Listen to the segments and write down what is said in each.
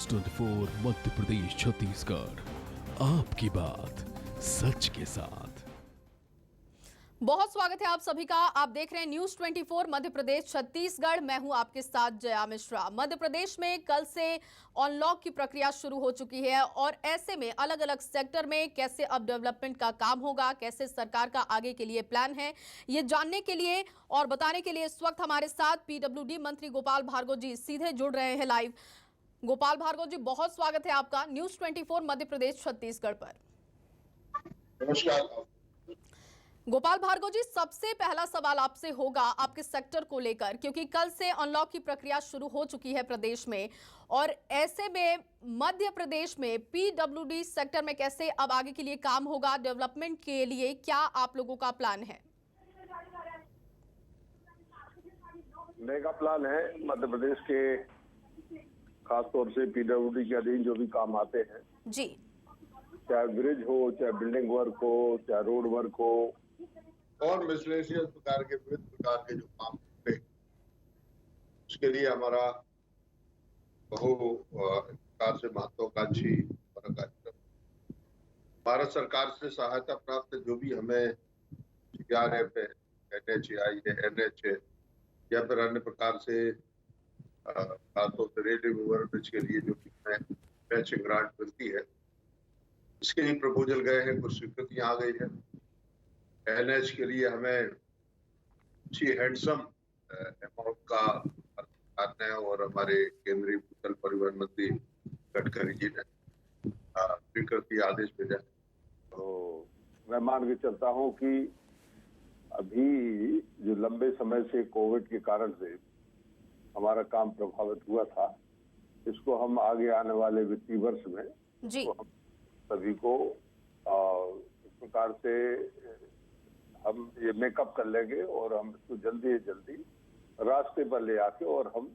News 24 Madhya Pradesh Chhattisgarh, आपकी बात सच के साथ। बहुत स्वागत है आप सभी का। आप देख रहे हैं न्यूज़ 24 मध्य प्रदेश छत्तीसगढ़। मैं हूं आपके साथ जया मिश्रा। मध्य प्रदेश में कल से अनलॉक की प्रक्रिया शुरू हो चुकी है और ऐसे में अलग अलग सेक्टर में कैसे अब डेवलपमेंट का काम होगा, कैसे सरकार का आगे के लिए प्लान है, ये जानने के लिए और बताने के लिए इस वक्त हमारे साथ पीडब्ल्यूडी मंत्री गोपाल भार्गव जी सीधे जुड़ रहे हैं लाइव। गोपाल भार्गव जी, बहुत स्वागत है आपका न्यूज़ 24 मध्य प्रदेश छत्तीसगढ़ पर। नमस्कार। गोपाल भार्गव जी, सबसे पहला सवाल आपसे होगा आपके सेक्टर को लेकर, क्योंकि कल से अनलॉक की प्रक्रिया शुरू हो चुकी है प्रदेश में और ऐसे में मध्य प्रदेश में पीडब्ल्यूडी सेक्टर में कैसे अब आगे के लिए काम होगा, डेवलपमेंट के लिए क्या आप लोगों का प्लान है? मेगा प्लान है मध्य प्रदेश के, खासतौर से पीडब्ल्यूडी के अधीन जो भी काम आते हैं जी, चाहे ब्रिज हो, चाहे बिल्डिंग वर्क हो, चाहे रोड वर्क हो और मिसलेनियस प्रकार के विविध प्रकार के जो काम होते हैं, उसके लिए हमारा बहु प्रकार से महत्वाकांक्षी कार्यक्रम भारत सरकार से सहायता प्राप्त जो भी हमें CRF है, NHAI है, NH है या फिर अन्य प्रकार से खासतौर से रेलवे ओवरब्रिज के लिए जो भी मैचिंग ग्रांट मिलती है, इसके लिए प्रपोजल गए हैं, कुछ स्वीकृतियां आ गई है। NH के लिए हमें अच्छी हैंडसम अमाउंट का है और हमारे केंद्रीय भूतल परिवहन मंत्री गडकरी जी ने स्वीकृति आदेश भेजा। तो मैं मान के चलता हूं कि अभी जो लंबे समय से कोविड के कारण से हमारा काम प्रभावित हुआ था, इसको हम आगे आने वाले वित्तीय वर्ष में जी, तो हम सभी को इस प्रकार से हम ये मेकअप कर लेंगे और हम इसको जल्दी से जल्दी रास्ते पर ले आके और हम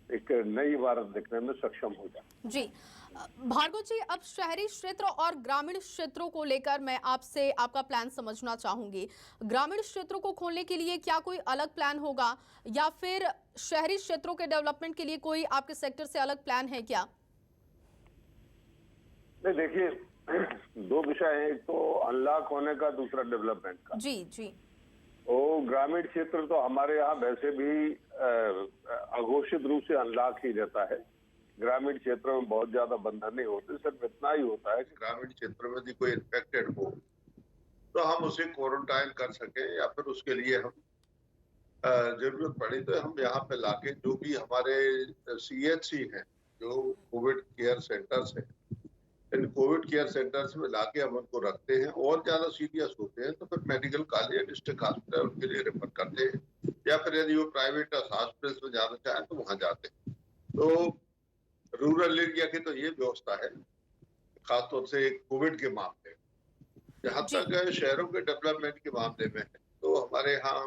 एक नई भारत देखने में सक्षम हो जाए। जी भार्गव जी, अब शहरी क्षेत्र और ग्रामीण क्षेत्रों को लेकर मैं आपसे आपका प्लान समझना चाहूंगी। ग्रामीण क्षेत्रों को खोलने के लिए क्या कोई अलग प्लान होगा या फिर शहरी क्षेत्रों के डेवलपमेंट के लिए कोई आपके सेक्टर से अलग प्लान है क्या? नहीं, देखिए, दो विषय है, एक तो अनलॉक होने का, दूसरा डेवलपमेंट का। जी जी, तो ग्रामीण क्षेत्र तो हमारे यहाँ वैसे भी अघोषित रूप से अनलॉक ही रहता है। ग्रामीण क्षेत्रों में बहुत ज्यादा बंधन नहीं होते, सिर्फ इतना ही होता है कि ग्रामीण क्षेत्र में यदि कोई इन्फेक्टेड हो तो हम उसे क्वारंटाइन कर सके या फिर उसके लिए हम जरूरत पड़ी तो हम यहाँ पे लाके जो भी हमारे CHC हैं, जो कोविड केयर सेंटर्स हैं, इन कोविड केयर सेंटर्स में लाके हम उनको रखते हैं और ज्यादा सीरियस होते हैं तो फिर मेडिकल कॉलेज या डिस्ट्रिक्ट हॉस्पिटल उनके लिए रेफर करते हैं या फिर यदि वो प्राइवेट हॉस्पिटल में जाना चाहें तो वहां जाते हैं। तो रूरल एरिया की तो ये व्यवस्था है, खासतौर से कोविड के मामले में। जहां तक शहरों के डेवलपमेंट के मामले में है तो हमारे यहाँ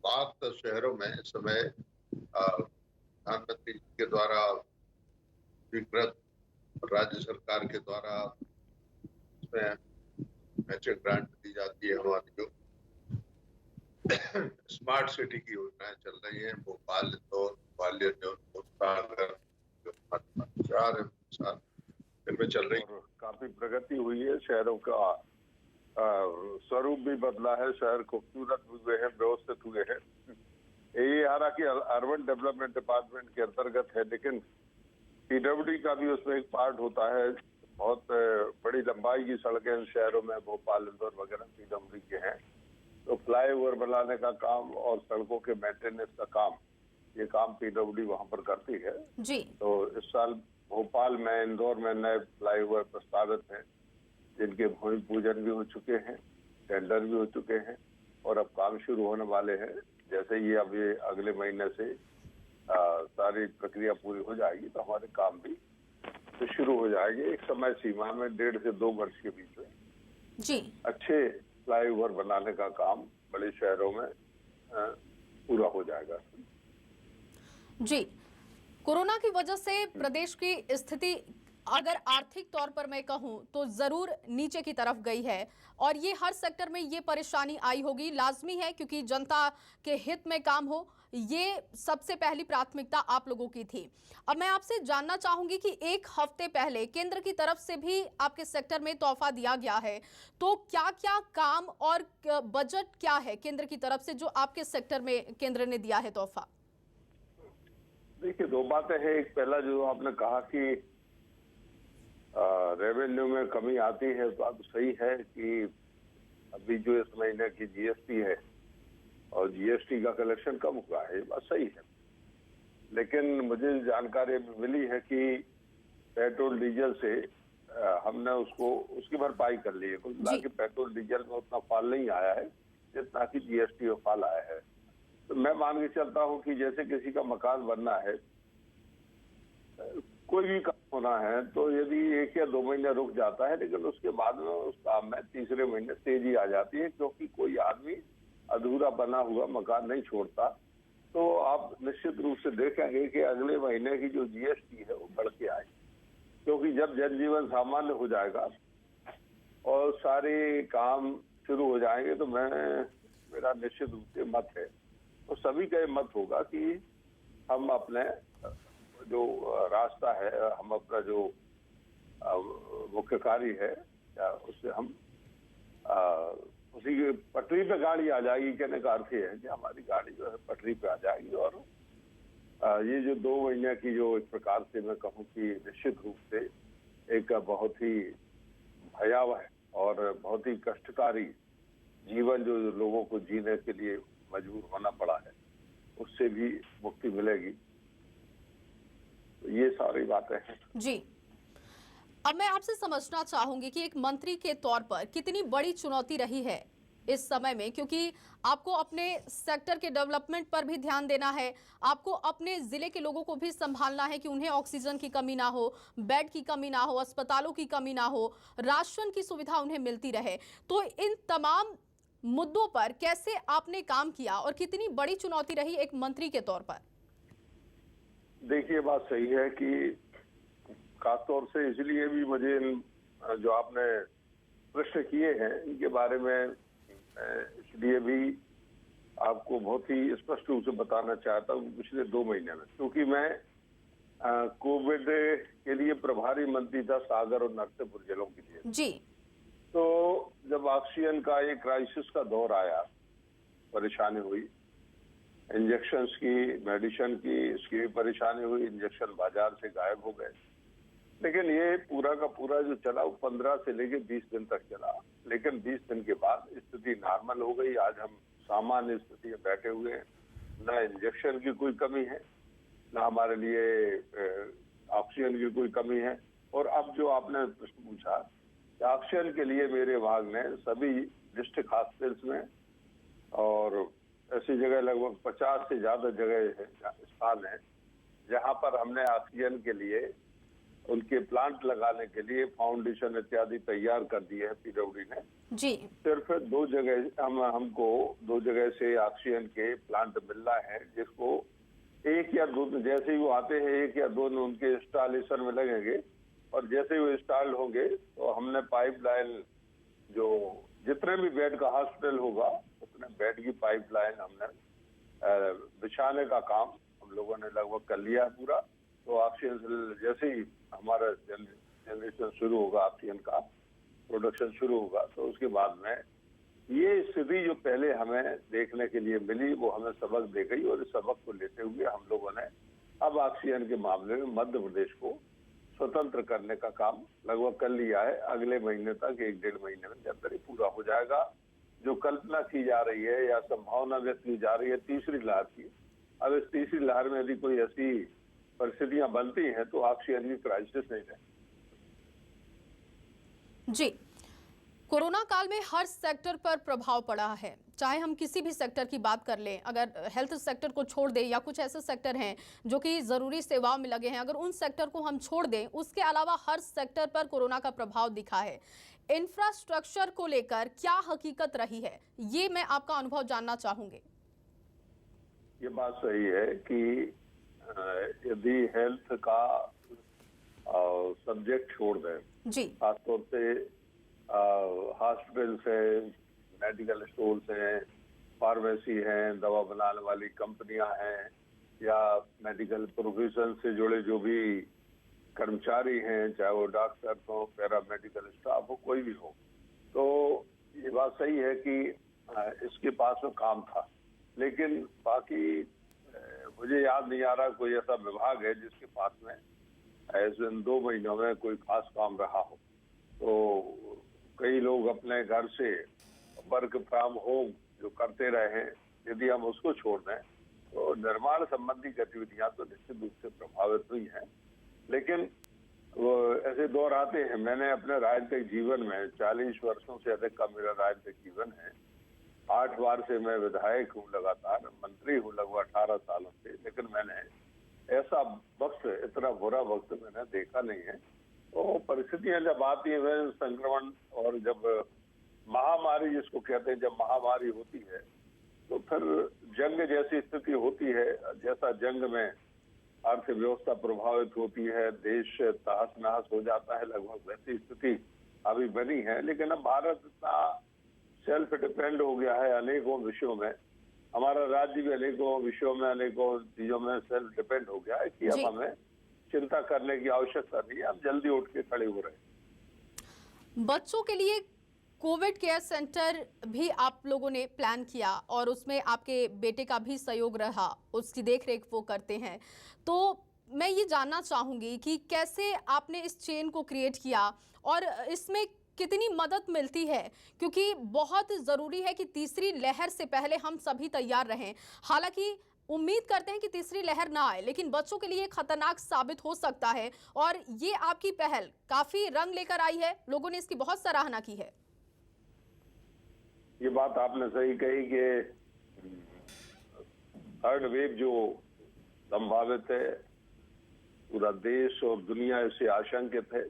7 शहरों में इस समय प्रधानमंत्री के द्वारा स्वीकृत राज्य सरकार के द्वारा इसमें मैचिंग ग्रांट दी जाती है। हमारी जो स्मार्ट सिटी की योजनाएं चल रही है, भोपाल, इंदौर, ग्वालियर, जौनपुर, सागर, इनमें चल रही है। काफी प्रगति हुई है, शहरों का स्वरूप भी बदला है, शहर खूबसूरत हुए हैं, व्यवस्थित हुए हैं। ये हालांकि अर्बन डेवलपमेंट डिपार्टमेंट के अंतर्गत है, लेकिन पीडब्ल्यूडी का भी उसमें एक पार्ट होता है। बहुत बड़ी लंबाई की सड़कें शहरों में भोपाल, इंदौर वगैरह पीडब्ल्यूडी के हैं, तो फ्लाईओवर बनाने का काम और सड़कों के मेंटेनेंस का काम, ये काम पीडब्ल्यूडी वहां पर करती है जी। तो इस साल भोपाल में, इंदौर में नए फ्लाईओवर प्रस्तावित हैं, जिनके भूमि पूजन भी हो चुके हैं, टेंडर भी हो चुके हैं और अब काम शुरू होने वाले हैं। जैसे ही अब ये अगले महीने से सारी प्रक्रिया पूरी हो जाएगी तो हमारे काम भी तो शुरू हो जाएंगे। एक समय सीमा में 1.5 से 2 वर्ष के बीच में जी अच्छे फ्लाईओवर बनाने का काम बड़े शहरों में पूरा हो जाएगा। जी, कोरोना की वजह से प्रदेश की स्थिति अगर आर्थिक तौर पर मैं कहूं तो जरूर नीचे की तरफ गई है और ये हर सेक्टर में ये परेशानी आई होगी, लाजमी है, क्योंकि जनता के हित में काम हो, ये सबसे पहली प्राथमिकता आप लोगों की थी। अब मैं आपसे जानना चाहूंगी कि एक हफ्ते पहले केंद्र की तरफ से भी आपके सेक्टर में तोहफा दिया गया है, तो क्या क्या काम और बजट क्या है केंद्र की तरफ से जो आपके सेक्टर में केंद्र ने दिया है तोहफा? देखिए, दो बातें हैं। एक, पहला जो आपने कहा कि रेवेन्यू में कमी आती है, तो बात सही है कि अभी जो इस महीने की जीएसटी है और जीएसटी का कलेक्शन कम हुआ है, बात सही है। लेकिन मुझे जानकारी मिली है कि पेट्रोल डीजल से हमने उसकी भरपाई कर ली है। कुल मिला के पेट्रोल डीजल में उतना फॉल नहीं आया है जितना कि जीएसटी में फॉल आया है। तो मैं मान के चलता हूं कि जैसे किसी का मकान बनना है, कोई भी काम होना है, तो यदि 1 या 2 महीने रुक जाता है, लेकिन उसके बाद में उस काम में तीसरे महीने तेजी आ जाती है, क्योंकि कोई आदमी अधूरा बना हुआ मकान नहीं छोड़ता। तो आप निश्चित रूप से देखेंगे कि अगले महीने की जो जीएसटी है वो बढ़ के आएगी, क्योंकि जब जनजीवन सामान्य हो जाएगा और सारे काम शुरू हो जाएंगे, तो मेरा निश्चित रूप से मत है, तो सभी का ये मत होगा कि हम अपने जो रास्ता है, हम अपना जो मुख्य कार्य है, उससे हम उसी की पटरी पे गाड़ी आ जाएगी। कहने का अर्थ है कि हमारी गाड़ी जो है पटरी पे आ जाएगी। और ये जो 2 महीने की जो एक प्रकार से मैं कहूँ कि निश्चित रूप से एक बहुत ही भयावह और बहुत ही कष्टकारी जीवन जो लोगों को जीने के लिए मजबूर होना पड़ा है, उससे भी मुक्ति मिलेगी। ये सारी बातें हैं जी। अब मैं आपसे समझना चाहूंगी कि एक मंत्री के तौर पर कितनी बड़ी चुनौती रही है इस समय में, क्योंकि आपको अपने सेक्टर के डेवलपमेंट पर भी ध्यान देना है, आपको अपने जिले के लोगों को भी संभालना है कि उन्हें ऑक्सीजन की कमी ना हो, बेड की कमी ना हो, अस्पतालों की कमी ना हो, राशन की सुविधा उन्हें मिलती रहे। तो इन तमाम मुद्दों पर कैसे आपने काम किया और कितनी बड़ी चुनौती रही एक मंत्री के तौर पर? देखिए, बात सही है कि खासतौर से इसलिए भी मुझे जो आपने प्रश्न किए हैं इनके बारे में इसलिए भी आपको बहुत ही स्पष्ट रूप से बताना चाहता हूँ। पिछले 2 महीने में, क्योंकि मैं कोविड के लिए प्रभारी मंत्री था सागर और नरसिंहपुर जिलों के लिए जी। तो जब ऑक्सीजन का एक क्राइसिस का दौर आया, परेशानी हुई, इंजेक्शंस की, मेडिसिन की, इसकी भी परेशानी हुई, इंजेक्शन बाजार से गायब हो गए। लेकिन ये पूरा का पूरा जो चला वो 15 से लेके 20 दिन तक चला। लेकिन 20 दिन के बाद स्थिति नॉर्मल हो गई। आज हम सामान्य स्थिति में बैठे हुए हैं, न इंजेक्शन की कोई कमी है, न हमारे लिए ऑक्सीजन की कोई कमी है। और अब जो आपने प्रश्न पूछा, ऑक्सीजन के लिए मेरे विभाग ने सभी डिस्ट्रिक्ट हॉस्पिटल्स में और ऐसी जगह लगभग 50 से ज्यादा जगह स्थान है जहां पर हमने ऑक्सीजन के लिए उनके प्लांट लगाने के लिए फाउंडेशन इत्यादि तैयार कर दिए है पीडब्ल्यूडी ने जी। सिर्फ 2 जगह हमको 2 जगह से ऑक्सीजन के प्लांट मिलना है, जिसको 1 या 2 जैसे ही वो आते हैं 1 या 2 उनके इंस्टॉलेशन में लगेंगे और जैसे ही वो इंस्टॉल होंगे तो हमने पाइपलाइन जो जितने भी बेड का हॉस्पिटल होगा उतने बेड की पाइपलाइन हमने बिछाने का काम हम लोगों ने लगभग कर लिया है पूरा। तो ऑक्सीजन जैसे ही हमारा जनरेशन शुरू होगा, ऑक्सीजन का प्रोडक्शन शुरू होगा, तो उसके बाद में ये स्थिति जो पहले हमें देखने के लिए मिली वो हमें सबक दे गई और इस सबक को लेते हुए हम लोगों ने अब ऑक्सीजन के मामले में मध्य प्रदेश को स्वतंत्र करने का काम लगभग कर लिया है। अगले महीने तक 1-1.5 महीने में अंदर ही पूरा हो जाएगा। जो कल्पना की जा रही है या संभावना व्यक्त की जा रही है तीसरी लहर की, अब इस तीसरी लहर में यदि कोई ऐसी परिस्थितियां बनती हैं तो ऑक्सीजन की क्राइसिस नहीं है। जी, कोरोना काल में हर सेक्टर पर प्रभाव पड़ा है, चाहे हम किसी भी सेक्टर की बात कर लें। अगर हेल्थ सेक्टर को छोड़ दें या कुछ ऐसे सेक्टर हैं जो कि ज़रूरी सेवाओं में लगे हैं, अगर उन सेक्टर को हम छोड़ दें, उसके अलावा हर सेक्टर पर कोरोना का प्रभाव दिखा है। इंफ्रास्ट्रक्चर को लेकर क्या हकीकत रही है, ये मैं आपका अनुभव जानना चाहूंगी। ये बात सही है कि यदि हेल्थ का सब्जेक्ट छोड़ दें। जी खासतौर से हॉस्पिटल से, मेडिकल स्टोर्स हैं, फार्मेसी हैं, दवा बनाने वाली कंपनियां हैं, या मेडिकल प्रोफेशन से जुड़े जो भी कर्मचारी हैं, चाहे वो डॉक्टर हो, पैरामेडिकल स्टाफ हो, कोई भी हो। तो ये बात सही है कि इसके पास में काम था, लेकिन बाकी मुझे याद नहीं आ रहा कोई ऐसा विभाग है जिसके पास में ऐसे 2 महीनों में कोई खास काम रहा हो। तो कई लोग अपने घर से वर्क फ्रॉम होम जो करते रहे हैं, यदि हम उसको छोड़ दें तो निर्माण संबंधी गतिविधियां तो निश्चित रूप से प्रभावित हुई हैं। लेकिन वो ऐसे दौर आते हैं। मैंने अपने राजनीतिक जीवन में 40 वर्षों से अधिक का मेरा राजनीतिक जीवन है। 8 बार से मैं विधायक हूँ, लगातार मंत्री हूँ लगभग 18 सालों से, लेकिन मैंने ऐसा वक्त, इतना बुरा वक्त मैंने देखा नहीं है। तो परिस्थितियां जब आती है, संक्रमण और जब महामारी जिसको कहते हैं, जब महामारी होती है तो फिर जंग जैसी स्थिति होती है। जैसा जंग में अर्थव्यवस्था प्रभावित होती है, देश तहस नहस हो जाता है, लगभग वैसी स्थिति अभी बनी है। लेकिन अब भारत इतना सेल्फ डिपेंड हो गया है अनेकों विषयों में, हमारा राज्य भी अनेकों विषयों में, अनेकों चीजों में सेल्फ डिपेंड हो गया है कि अब हमें चिंता करने की आवश्यकता नहीं है। हम जल्दी उठ के खड़े हो रहे हैं। बच्चों के लिए कोविड केयर सेंटर भी आप लोगों ने प्लान किया और उसमें आपके बेटे का भी सहयोग रहा, उसकी देखरेख वो करते हैं। तो मैं ये जानना चाहूंगी कि कैसे आपने इस चेन को क्रिएट किया और इसमें कितनी मदद मिलती है, क्योंकि बहुत ज़रूरी है कि तीसरी लहर से पहले हम सभी तैयार रहें। हालांकि उम्मीद करते हैं कि तीसरी लहर ना आए, लेकिन बच्चों के लिए खतरनाक साबित हो सकता है और ये आपकी पहल काफ़ी रंग लेकर आई है, लोगों ने इसकी बहुत सराहना की है। ये बात आपने सही कही कि थर्ड वेव जो संभावित है, पूरा देश और दुनिया इससे आशंकित है।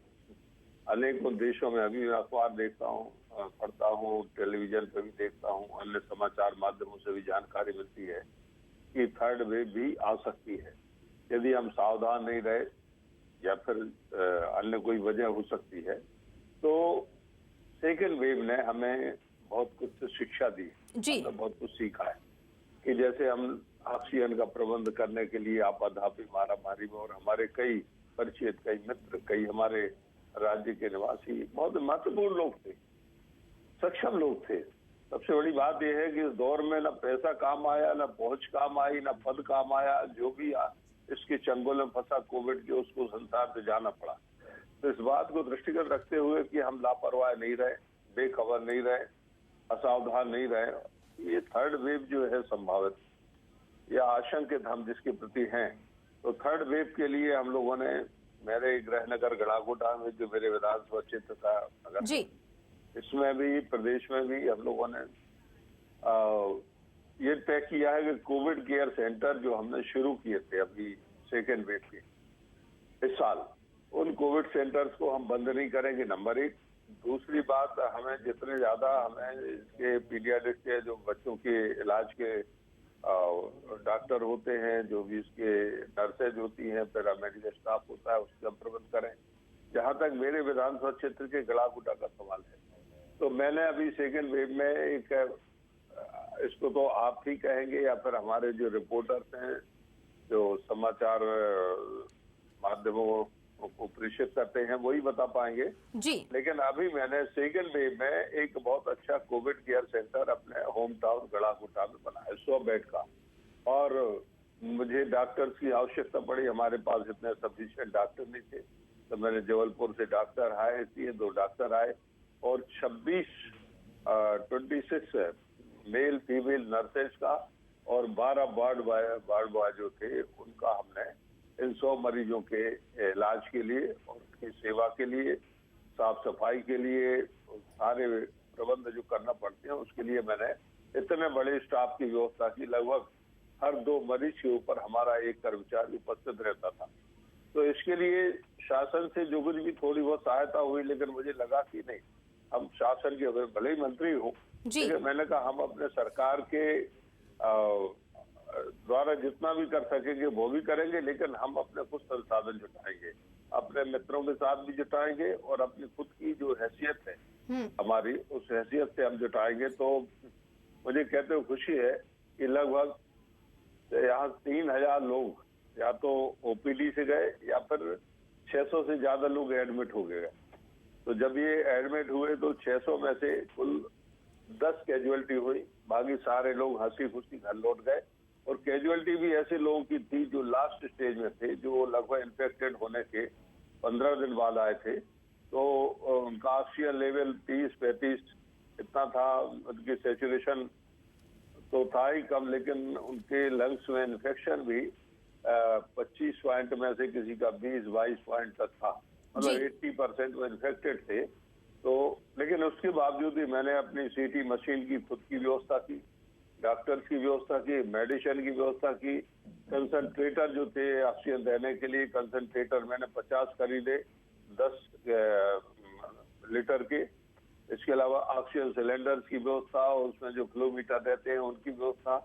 अनेकों देशों में अभी मैं अखबार देखता हूँ, पढ़ता हूँ, टेलीविजन पे भी देखता हूँ, अन्य समाचार माध्यमों से भी जानकारी मिलती है कि थर्ड वेव भी आ सकती है यदि हम सावधान नहीं रहे, या फिर अन्य कोई वजह हो सकती है। तो सेकेंड वेव ने हमें बहुत कुछ शिक्षा दी, हमने बहुत कुछ सीखा है कि जैसे हम ऑक्सीजन का प्रबंध करने के लिए आपाधापी मारामारी में, और हमारे कई परिचित, कई मित्र, कई हमारे राज्य के निवासी बहुत महत्वपूर्ण लोग थे, सक्षम लोग थे। सबसे बड़ी बात यह है कि इस दौर में न पैसा काम आया, न पहुंच काम आई, न पद काम आया। जो भी इसके चंगुल में फंसा कोविड के, उसको संसार से जाना पड़ा। तो इस बात को दृष्टिगत रखते हुए कि हम लापरवाह नहीं रहे, बेखबर नहीं रहे, असावधान नहीं रहे। ये थर्ड वेव जो है संभावित या आशंकित हम जिसके प्रति हैं, तो थर्ड वेव के लिए हम लोगों ने, मेरे गृहनगर गड़ाकोटा में जो मेरे विधानसभा क्षेत्र का नगर जी, इसमें भी, प्रदेश में भी हम लोगों ने ये तय किया है कि कोविड केयर सेंटर जो हमने शुरू किए थे अभी सेकेंड वेव के इस साल, उन कोविड सेंटर्स को हम बंद नहीं करेंगे, नंबर 1। दूसरी बात, हमें जितने ज्यादा हमें इसके पीडियाट्रिक के जो बच्चों के इलाज के डॉक्टर होते हैं, जो भी इसके नर्सेज होती हैं, पैरामेडिकल स्टाफ होता है, उसका प्रबंध करें। जहां तक मेरे विधानसभा क्षेत्र के गड़ाकोटा का सवाल है, तो मैंने अभी सेकेंड वेव में एक, इसको तो आप ही कहेंगे या फिर हमारे जो रिपोर्टर्स हैं, जो समाचार माध्यमों को प्रेषित करते हैं, वही बता पाएंगे जी। लेकिन अभी मैंने सेकेंड वेव में एक बहुत अच्छा कोविड केयर सेंटर अपने होम टाउन गड़ाकोटा में बनाया, 100 बेड का। और मुझे डॉक्टर्स की आवश्यकता पड़ी, हमारे पास इतने सफिशिएंट डॉक्टर नहीं थे, तो मैंने जबलपुर से डॉक्टर हायर किए, 2 डॉक्टर आए, और 26 मेल फीमेल नर्सेज का और 12 वार्ड बॉय जो थे, उनका हमने इन 100 मरीजों के इलाज के लिए और उनकी सेवा के लिए, साफ सफाई के लिए, सारे प्रबंध जो करना पड़ते हैं, उसके लिए मैंने इतने बड़े स्टाफ की व्यवस्था की। लगभग हर 2 मरीज के ऊपर हमारा एक कर्मचारी उपस्थित रहता था। तो इसके लिए शासन से जो कुछ भी थोड़ी बहुत सहायता हुई, लेकिन मुझे लगा कि नहीं, हम शासन के भले ही मंत्री हूँ, लेकिन मैंने कहा हम अपने सरकार के द्वारा जितना भी कर सकेंगे वो भी करेंगे, लेकिन हम अपने खुद संसाधन जुटाएंगे, अपने मित्रों के साथ भी जुटाएंगे और अपनी खुद की जो हैसियत है हमारी, उस हैसियत से हम जुटाएंगे। तो मुझे कहते हुए खुशी है कि लगभग यहाँ 3000 लोग या तो ओपीडी से गए या फिर 600 से ज्यादा लोग एडमिट हो गए। तो जब ये एडमिट हुए तो 600 में से कुल 10 कैजुअलिटी हुई, बाकी सारे लोग हंसी खुशी घर लौट गए। और कैजुअलिटी भी ऐसे लोगों की थी जो लास्ट स्टेज में थे, जो लगभग इन्फेक्टेड होने के 15 दिन बाद आए थे। तो उनका ऑक्सीजन लेवल 30-35 इतना था, उनकी सैचुरेशन तो था ही कम, लेकिन उनके लंग्स में इन्फेक्शन भी 25 पॉइंट में से किसी का 20-22 पॉइंट तक था, मतलब 80% वो इन्फेक्टेड थे। तो लेकिन उसके बावजूद भी मैंने अपनी सीटी मशीन की खुद की व्यवस्था की, डॉक्टर्स की व्यवस्था की, मेडिसिन की व्यवस्था की, कंसंट्रेटर जो थे ऑक्सीजन देने के लिए, कंसंट्रेटर मैंने 50 खरीदे 10 लीटर के। इसके अलावा ऑक्सीजन सिलेंडर्स की व्यवस्था और उसमें जो फ्लोमीटर रहते हैं उनकी व्यवस्था,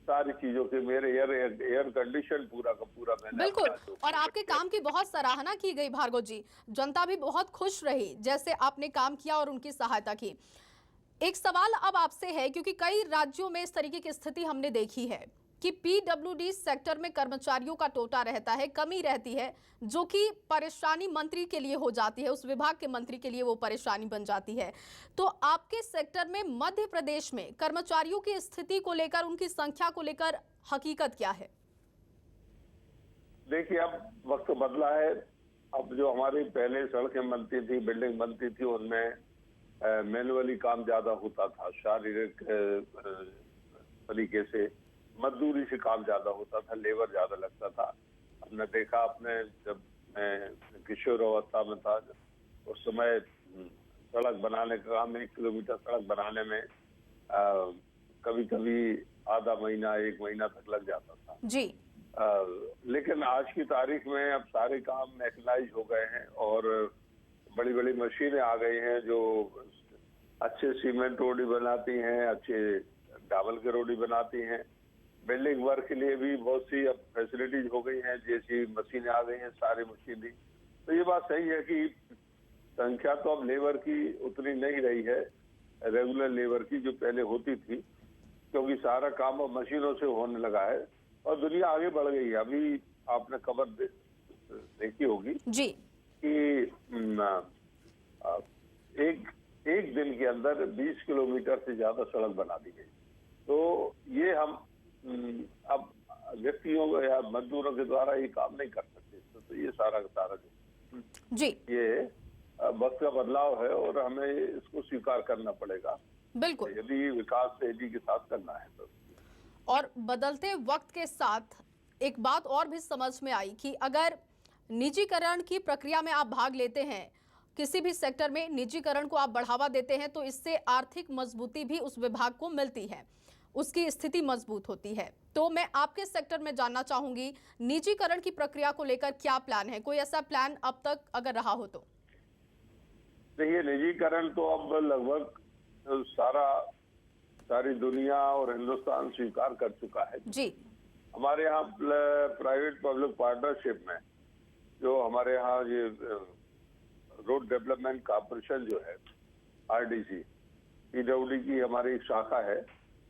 सारी चीजों के मेरे एयर कंडीशन पूरा का पूरा मैंने। बिल्कुल, और आपके काम की बहुत सराहना की गई भार्गव जी, जनता भी बहुत खुश रही जैसे आपने काम किया और उनकी सहायता की। एक सवाल अब आपसे है, क्योंकि कई राज्यों में इस तरीके की स्थिति हमने देखी है कि पीडब्ल्यूडी सेक्टर में कर्मचारियों का टोटा रहता है, कमी रहती है, जो कि परेशानी मंत्री के लिए हो जाती है, उस विभाग के मंत्री के लिए वो परेशानी बन जाती है। तो आपके सेक्टर में मध्य प्रदेश में कर्मचारियों की स्थिति को लेकर, उनकी संख्या को लेकर हकीकत क्या है? देखिए, अब वक्त बदला है। अब जो हमारी पहले सड़कें बनती थी, बिल्डिंग बनती थी, उनमें मैनुअली काम ज्यादा होता था, शारीरिक तरीके से मजदूरी से काम ज्यादा होता था, लेबर ज्यादा लगता था। हमने देखा, अपने जब मैं किशोर अवस्था में था उस समय सड़क बनाने का काम, 1 किलोमीटर सड़क बनाने में कभी कभी आधा महीना 1 महीना तक लग जाता था जी। लेकिन आज की तारीख में अब सारे काम मैकेनाइज हो गए हैं और बड़ी बड़ी मशीनें आ गई हैं जो अच्छे सीमेंट रोडी बनाती हैं, अच्छे डाबल के रोडी बनाती हैं। बिल्डिंग वर्क के लिए भी बहुत सी अब फैसिलिटीज हो गई हैं, जैसी मशीनें आ गई हैं, सारी मशीनरी। तो ये बात सही है कि संख्या तो अब लेबर की उतनी नहीं रही है, रेगुलर लेबर की जो पहले होती थी, क्योंकि सारा काम अब मशीनों से होने लगा है और दुनिया आगे बढ़ गई है। अभी आपने खबर देखी होगी जी कि एक दिन के अंदर 20 किलोमीटर से ज्यादा सड़क बना दी गई। तो ये हम अब व्यक्तियों या मजदूरों के द्वारा ये काम नहीं कर सकते। तो ये सारा जो जी, ये वक्त का बदलाव है और हमें इसको स्वीकार करना पड़ेगा, बिल्कुल। यदि विकास तेजी के साथ करना है तो। और बदलते वक्त के साथ एक बात और भी समझ में आई कि अगर निजीकरण की प्रक्रिया में आप भाग लेते हैं, किसी भी सेक्टर में निजीकरण को आप बढ़ावा देते हैं, तो इससे आर्थिक मजबूती भी उस विभाग को मिलती है, उसकी स्थिति मजबूत होती है। तो मैं आपके सेक्टर में जानना चाहूंगी, निजीकरण की प्रक्रिया को लेकर क्या प्लान है? कोई ऐसा प्लान अब तक अगर रहा हो तो? देखिए, निजीकरण तो अब लगभग सारी दुनिया और हिंदुस्तान स्वीकार कर चुका है जी। हमारे यहाँ प्राइवेट पब्लिक पार्टनरशिप में जो हमारे यहाँ ये रोड डेवलपमेंट कॉर्पोरेशन जो है, आरडीसी, पीडब्ल्यूडी की हमारी एक शाखा है।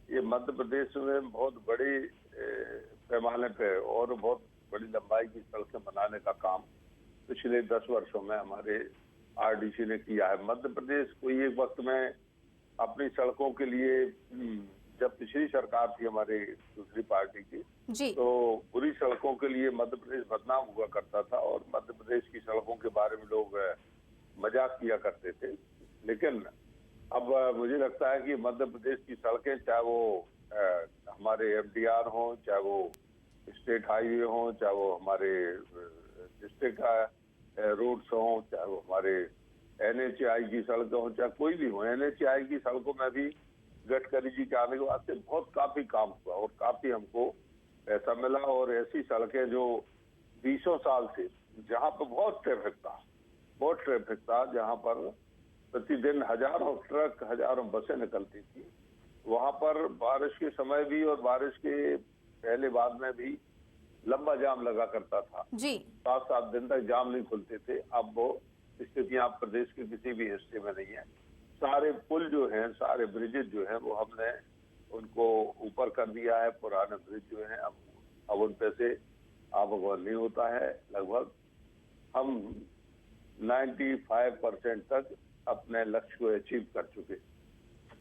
ये मध्य प्रदेश में बहुत बड़ी पैमाने पे और बहुत बड़ी लंबाई की सड़कें बनाने का काम पिछले 10 वर्षों में हमारे आरडीसी ने किया है। मध्य प्रदेश कोई एक वक्त में अपनी सड़कों के लिए, जब पिछली सरकार थी हमारे दूसरी पार्टी की जी, तो बुरी सड़कों के लिए मध्य प्रदेश बदनाम हुआ करता था और मध्य प्रदेश की सड़कों के बारे में लोग मजाक किया करते थे। लेकिन अब मुझे लगता है कि मध्य प्रदेश की सड़कें, चाहे वो हमारे एफडीआर हो, चाहे वो स्टेट हाईवे हो, चाहे वो हमारे डिस्ट्रिक्ट रोड्स हो, चाहे वो हमारे एनएचआई की सड़कें हो, चाहे कोई भी हो, एनएचआई की सड़कों में भी गडकरी जी के आने के बाद से काफी काम हुआ और काफी हमको पैसा मिला। और ऐसी सड़कें जो 20 साल से, जहाँ पर बहुत ट्रैफिक था, जहाँ पर प्रतिदिन हजारों ट्रक, हजारों बसें निकलती थी, वहां पर बारिश के समय भी और बारिश के पहले बाद में भी लंबा जाम लगा करता था, जी 7-7 दिन तक जाम नहीं खुलते थे। अब वो स्थितियां प्रदेश के किसी भी हिस्से में नहीं है। सारे पुल जो हैं, सारे ब्रिजेज जो हैं, वो हमने उनको ऊपर कर दिया है। पुराने ब्रिज जो हैं अब उन पे से आवागमन नहीं होता है। लगभग हम 95% तक अपने लक्ष्य को अचीव कर चुके।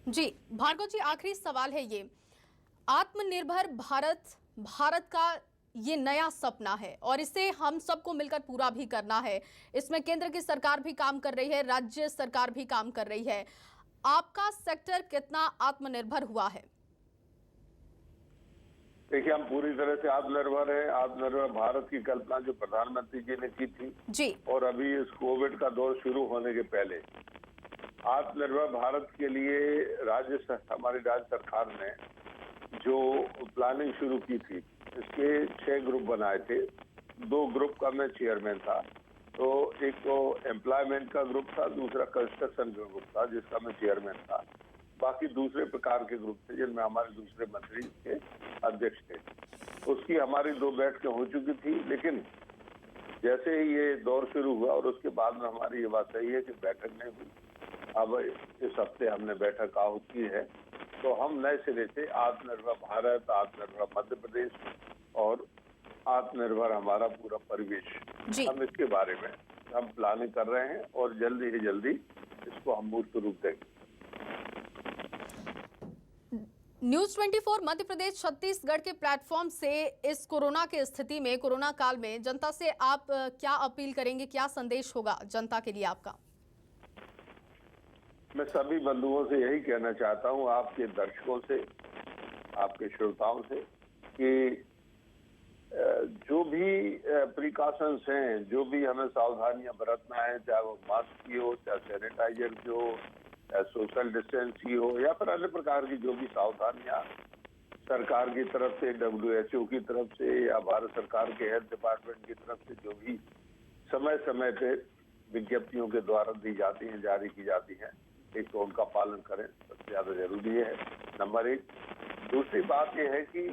जी भार्गव जी, आखिरी सवाल है ये, आत्मनिर्भर भारत का ये नया सपना है और इसे हम सबको मिलकर पूरा भी करना है। इसमें केंद्र की सरकार भी काम कर रही है, राज्य सरकार भी काम कर रही है। आपका सेक्टर कितना आत्मनिर्भर हुआ है? देखिए, हम पूरी तरह से आत्मनिर्भर हैं। आत्मनिर्भर भारत की कल्पना जो प्रधानमंत्री जी ने की थी जी, और अभी इस कोविड का दौर शुरू होने के पहले आत्मनिर्भर भारत के लिए हमारी राज्य सरकार ने जो प्लानिंग शुरू की थी, इसके 6 ग्रुप बनाए थे। 2 ग्रुप का मैं चेयरमैन था। तो एक तो एम्प्लॉयमेंट का ग्रुप था, दूसरा कंस्ट्रक्शन का ग्रुप था जिसका मैं चेयरमैन था। बाकी दूसरे प्रकार के ग्रुप थे जिनमें हमारे दूसरे मंत्री के अध्यक्ष थे। उसकी हमारी 2 बैठकें हो चुकी थी, लेकिन जैसे ही ये दौर शुरू हुआ और उसके बाद में हमारी ये बात सही है कि बैठक नहीं हुई। अब इस हफ्ते हमने बैठक आहूत की है, तो हम नए सिरे से आत्मनिर्भर भारत, आत्मनिर्भर मध्य प्रदेश और आत्मनिर्भर हमारा पूरा परिवेश, हम इसके बारे में हम प्लानिंग कर रहे हैं और जल्दी ही जल्दी इसको हम मूर्त रूप देंगे। न्यूज 24 मध्य प्रदेश छत्तीसगढ़ के प्लेटफॉर्म से इस कोरोना के स्थिति में, कोरोना काल में जनता से आप क्या अपील करेंगे, क्या संदेश होगा जनता के लिए आपका? मैं सभी बंधुओं से यही कहना चाहता हूं, आपके दर्शकों से, आपके श्रोताओं से, कि जो भी प्रिकॉशंस हैं, जो भी हमें सावधानियां बरतना है, चाहे वो मास्क की हो, चाहे सैनिटाइजर की हो, चाहे सोशल डिस्टेंस की हो, या फिर अन्य प्रकार की जो भी सावधानियां सरकार की तरफ से, WHO की तरफ से या भारत सरकार के हेल्थ डिपार्टमेंट की तरफ से जो भी समय समय पे विज्ञप्तियों के द्वारा दी जाती हैं, जारी की जाती हैं, एक तो उनका पालन करें, सबसे ज्यादा जरूरी है, नंबर 1। दूसरी बात यह है कि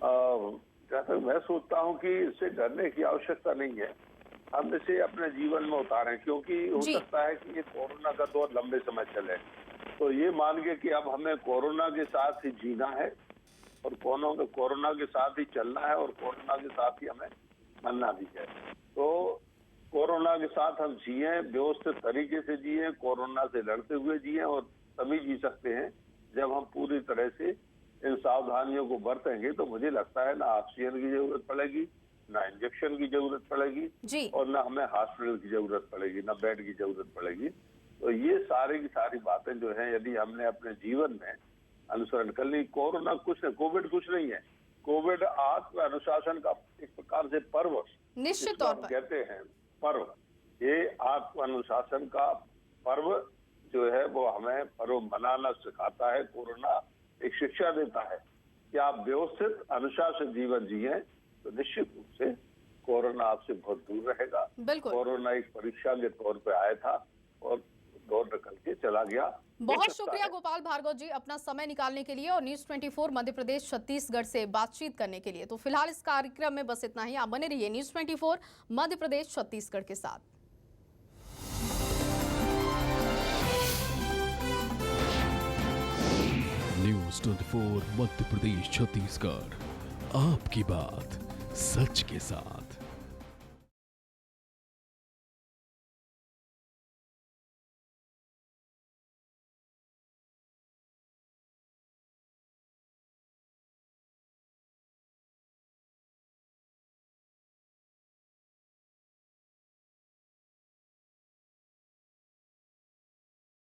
जहाँ तक मैं सोचता हूँ कि इससे डरने की आवश्यकता नहीं है। हम इसे अपने जीवन में उतारें, क्योंकि हो सकता है कि ये कोरोना का दौर लंबे समय चले। तो ये मान के कि अब हमें कोरोना के साथ ही जीना है और कोरोना के साथ ही चलना है और कोरोना के साथ ही हमें मरना भी है। तो कोरोना के साथ हम जिए, व्यवस्थित तरीके से जिए, कोरोना से लड़ते हुए जिए, और तभी जी सकते हैं जब हम पूरी तरह से इन सावधानियों को बरतेंगे। तो मुझे लगता है ना ऑक्सीजन की जरूरत पड़ेगी, ना इंजेक्शन की जरूरत पड़ेगी और ना हमें हॉस्पिटल की जरूरत पड़ेगी, ना बेड की जरूरत पड़ेगी। तो ये सारी की सारी बातें जो हैं, यदि हमने अपने जीवन में अनुसरण कर ली, कोरोना कुछ नहीं, कोविड कुछ नहीं है। कोविड आत्म अनुशासन का एक प्रकार से पर्व, निश्चित तौर पर कहते हैं पर्व, ये आत्म अनुशासन का पर्व जो है वो हमें पर्व मनाना सिखाता है। कोरोना एक शिक्षा देता है कि आप व्यवस्थित अनुशासन जीवन जिए तो निश्चित रूप से कोरोना आपसे बहुत दूर रहेगा। कोरोना एक परीक्षा के तौर पे आया था और दौर निकल के चला गया। बहुत शुक्रिया गोपाल भार्गव जी अपना समय निकालने के लिए और न्यूज 24 मध्य प्रदेश छत्तीसगढ़ से बातचीत करने के लिए। तो फिलहाल इस कार्यक्रम में बस इतना ही। आप बने रहिए न्यूज 24 मध्य प्रदेश छत्तीसगढ़ के साथ। न्यूज 24 मध्य प्रदेश छत्तीसगढ़, आपकी बात सच के साथ।